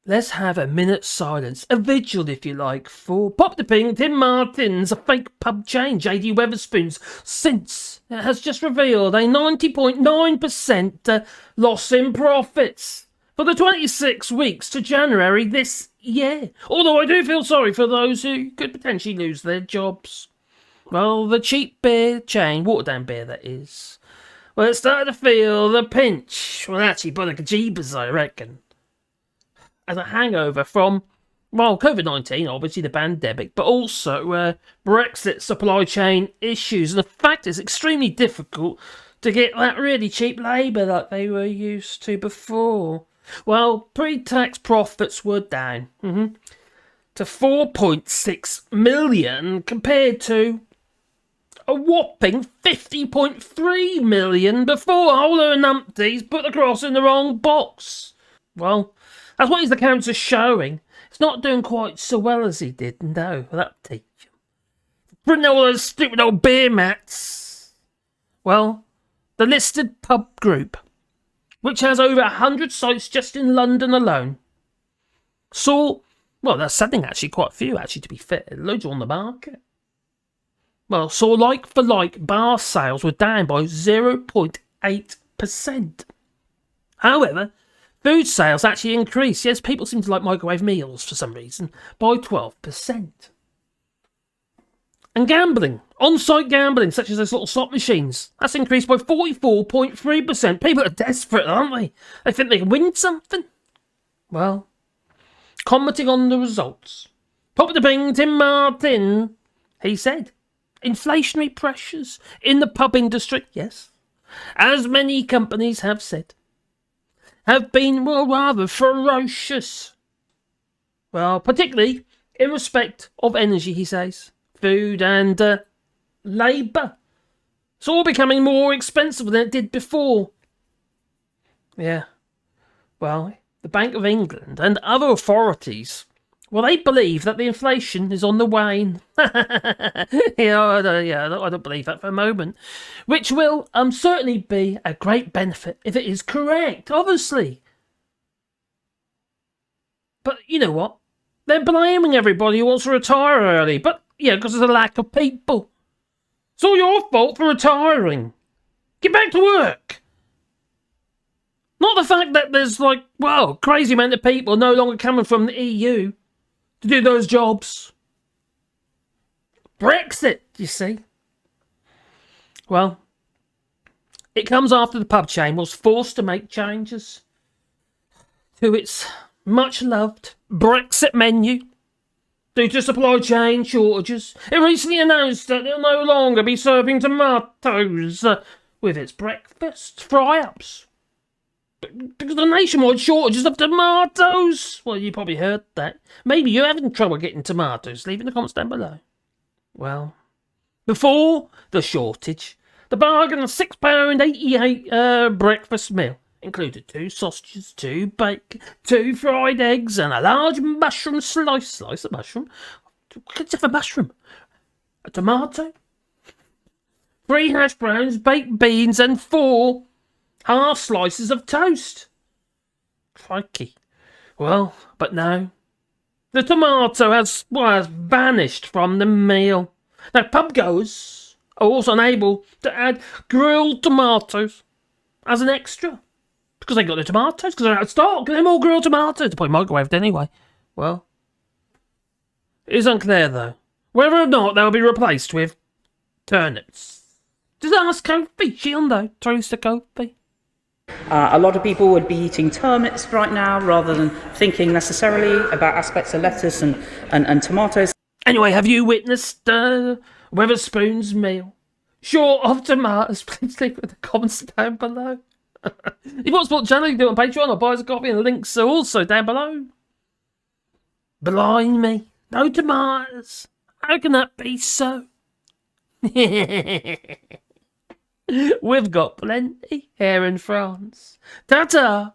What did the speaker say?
Let's have a minute's silence, a vigil if you like, for Pop the Ping, Tim Martin's, a fake pub chain, JD Wetherspoon's, since it has just revealed a 90.9% loss in profits for the 26 weeks to January this year. Although I do feel sorry for those who could potentially lose their jobs. Well, the cheap beer chain, watered-down beer that is, well, it started to feel the pinch. Well, actually, by the jeebus, I reckon. As a hangover from, well, Covid-19, obviously the pandemic, but also Brexit supply chain issues. And the fact is, extremely difficult to get that really cheap labour that they were used to before. Well, pre-tax profits were down to 4.6 million compared to a whopping 50.3 million before Holo and Numpties put the cross in the wrong box. Well, that's what his accounts are showing. It's not doing quite so well as he did, no, that'll teach him. Printing all those stupid old beer mats. Well, the listed pub group, which has over 100 sites just in London alone, saw, well, they're selling actually quite a few, actually, to be fair. Loads on the market. Well, saw like-for-like bar sales were down by 0.8%. However, food sales actually increased. Yes, people seem to like microwave meals for some reason, by 12%. And gambling, on-site gambling, such as those little slot machines, that's increased by 44.3%. People are desperate, aren't they? They think they can win something. Well, commenting on the results, Pop the Ping, Tim Martin, he said, inflationary pressures in the pub industry, yes, as many companies have said, have been, well, rather ferocious. Well, particularly in respect of energy, he says, food and labour. It's all becoming more expensive than it did before. Yeah. Well, the Bank of England and other authorities, well, they believe that the inflation is on the wane. I don't believe that for a moment. Which will certainly be a great benefit if it is correct, obviously. But you know what? They're blaming everybody who wants to retire early. But, yeah, because there's a lack of people. It's all your fault for retiring. Get back to work. Not the fact that there's, crazy amount of people no longer coming from the EU to do those jobs. Brexit, you see. Well, it comes after the pub chain was forced to make changes to its much-loved Brexit menu due to supply chain shortages. It recently announced that it'll no longer be serving tomatoes with its breakfast fry-ups. Because of the nationwide shortages of tomatoes. Well, you probably heard that. Maybe you're having trouble getting tomatoes. Leave in the comments down below. Well, before the shortage, the bargain of £6.88 breakfast meal included 2 sausages, 2 bacon, 2 fried eggs, and a large mushroom slice of mushroom. Let's have a mushroom. A tomato, 3 hash browns, baked beans, and 4 half slices of toast. Crikey. Well, but no. The tomato has vanished from the meal. Now, pub goers are also unable to add grilled tomatoes as an extra. Because they got the tomatoes, because they're out of stock. They're more grilled tomatoes. They're probably microwaved anyway. Well, it is unclear, though, whether or not they'll be replaced with turnips. Just ask Kofi. She'll know. Truth to Kofi. A lot of people would be eating turnips right now rather than thinking necessarily about aspects of lettuce and tomatoes. Anyway, have you witnessed Wetherspoon's meal? Short of tomatoes, please leave it in the comments down below. If you want to support the channel, you can do it on Patreon or buy us a coffee, and the links are also down below. Blind me. No tomatoes. How can that be so? We've got plenty here in France. Ta-ta!